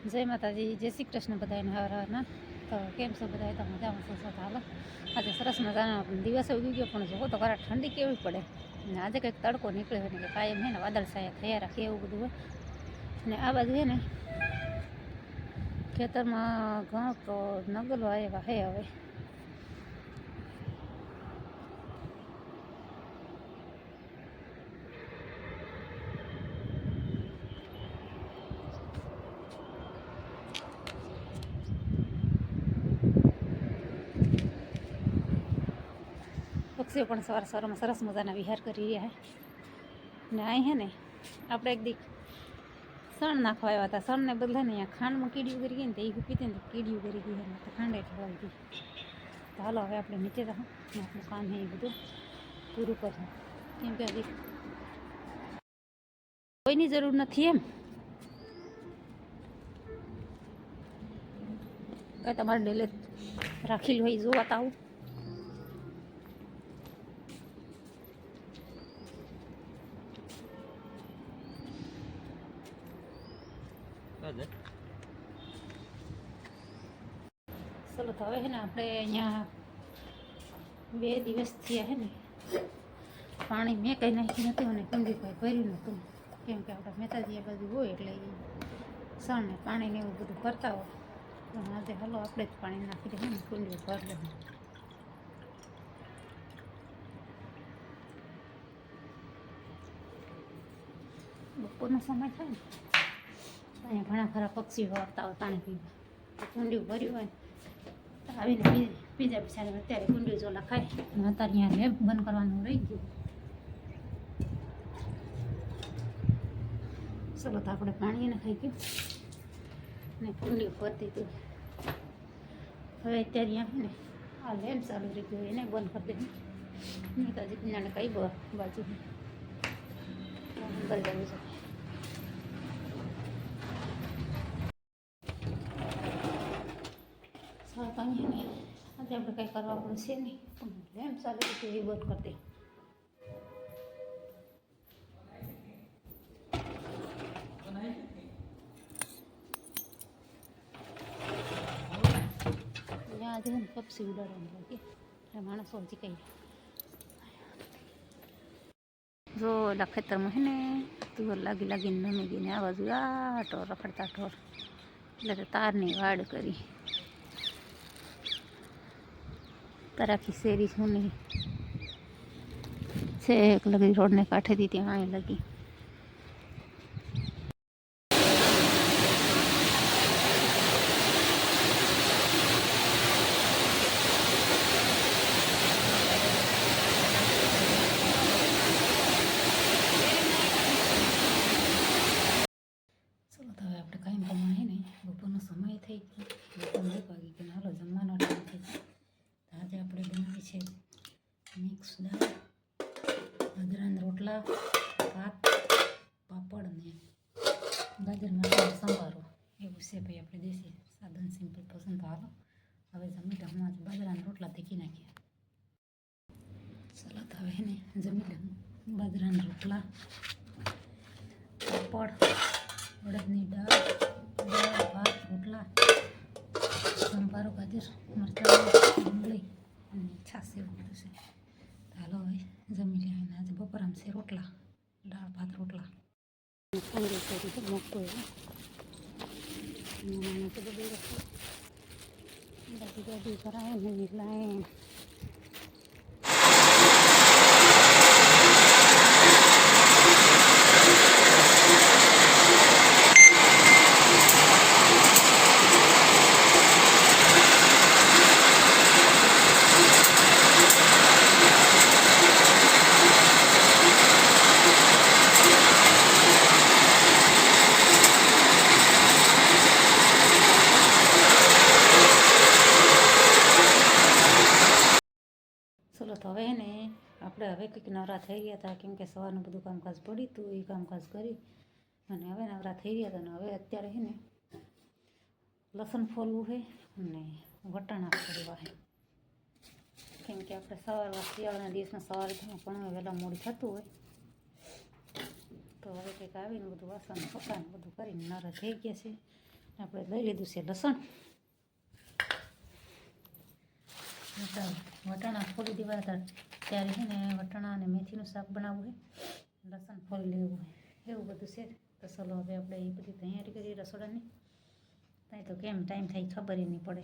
જય માતાજી, જય શ્રી કૃષ્ણ બધાને હવારના. તો કેમ છો બધા? તો મજામાં છો? હાલો, આજે સરસ મજાનો દિવસ ઉગી ગયો, પણ જો તો ખરા ઠંડી કેવી પડે ને. આજે કંઈક તડકો નીકળ્યો હોય ને કે કાયમ હે ને વાદળ છાયા થયા રાખે એવું બધું હોય ને. આ બાજુ હે ને ખેતરમાં ઘણો તો નગલો આવ્યા હે હવે. પક્ષીઓ પણ સવાર સવારમાં સરસ મજાના વિહાર કરી રહ્યા હે ને. અહીં હે ને આપણે એક દી સણ નાખવા આવ્યા હતા. સણને બદલે ને અહીંયા ખાંડમાં કીડીઓ કરી ગઈ ને, તો એ પીતી ને કીડીઓ કરી ગઈ ને, તો ખાંડ એટલે આવી ગઈ. તો હાલો હવે આપણે નીચે જાઉં ને આપણું કામ છે એ બધું પૂરું કરશું, કેમ કે હજી કોઈની જરૂર નથી એમ. કાંઈ તમારે ડેલે રાખેલું હોય જોવા તો આવું. ચલો તો હવે છે ને આપણે અહીંયા 2 દિવસ થયા છે ને પાણી મેં કંઈ નાખ્યું નહોતું અને કુંડીભાઈ ભર્યું નહોતું, કેમ કે આપણે મહેતાજી એ બાજુ હોય એટલે એ સણને પાણીને એવું બધું ભરતા હોય. તો આજે હાલો આપણે જ પાણી નાખી દઈએ ને કુંડી ભરી લઈએ. બપોરનો સમય થાય ને અહીંયા ઘણા ખરા પક્ષીઓ આવતા હોય પાણી પીવા. તો કુંડી ભર્યું હોય તો આવીને બીજા બિચારા અત્યારે કુંડી ઝોલા ખાય અને અત્યારે અહીંયા લેમ્પ બંધ કરવાનું રહી ગયું. ચલો તો આપણે પાણી એને ખાઈ ગયું ને કુંડી ભરતી હતું. હવે અત્યારે અહીંયા ને આ લેમ્પ ચાલુ રહી ગયો, એને બંધ કરી દે. નેતાજી પીનાને કઈ બાજુ અંદર જવું છે. કાંઈ નહીં, આજે આપણે કંઈ કરવા પડશે નહીં, પણ લેમ્પ ચાલુ હતું એ બંધ કરી દે. આજે ને પક્ષી ઉડાડવાનું લાગે એટલે માણસો હજી કંઈ જો ઓલા ખેતરમાં હે ને તુવર લાગીને નમી ગઈને આ બાજુ આ ઢોર રખડતા ઢોર એટલે તો તારની વાડ કરી. તરાખી શેરી સુની છે એક લગી રોડને કાંઠેથી ત્યાં અહીં લગી. બપોરનો સમય થઈ ગયો, 1 વાગી ગયો. હાલો જમવાનો ટાઈમ થઈ ગયો. આજે આપણે બનાવી છે મિક્સ દાળ, બાજરાના રોટલા, ભાત, પાપડ ને ગાજરમાં સંભારો એવું છે ભાઈ. આપણે દેશી સાદન સિમ્પલ પસંદ. હાલો હવે જમી લઉં. હું આજે બાજરાના રોટલા શીખી નાખ્યા. ચાલો તો હવે ને જમી લઉં. બાજરાના રોટલા, પાપડ, અડદની દાળ, ભાત, રોટલા, સંભારો, ગાજર, મરચાં, ડુંગળી અને છાશ એવું બધું છે. હાલો હવે જમી લે. આજે બપોરામ છે રોટલા, દાળ ભાત રોટલા. મોટો એવું બધી ગાડી કરાય ને લાય. ચલો તો હવે ને આપણે હવે કંઈક નવરા થઈ ગયા હતા, કેમ કે સવારનું બધું કામકાજ પડ્યું હતું એ કામકાજ કરી અને હવે નવરા થઈ ગયા હતા. ને હવે અત્યારે છે ને લસણ ફોલવું છે અને વટાણા ફોલવા છે, કેમ કે આપણે સવારમાં શિયાળાના દિવસમાં સવારે પણ વહેલા મોડું થતું હોય. તો હવે કંઈક આવીને બધું વાસણ પકાને બધું કરીને નવરા થઈ ગયા છે. આપણે લઈ લીધું છે લસણ. વટાણા ફોલી દેવા હતા ત્યારે છે ને વટાણા અને મેથીનું શાક બનાવવું હોય, લસણ ફોલી લેવું હોય, એવું બધું છે. તો ચલો હવે આપણે એ બધી તૈયારી કરીએ રસોડાની. ત્યાં તો કેમ ટાઈમ થાય ખબર નહીં પડે.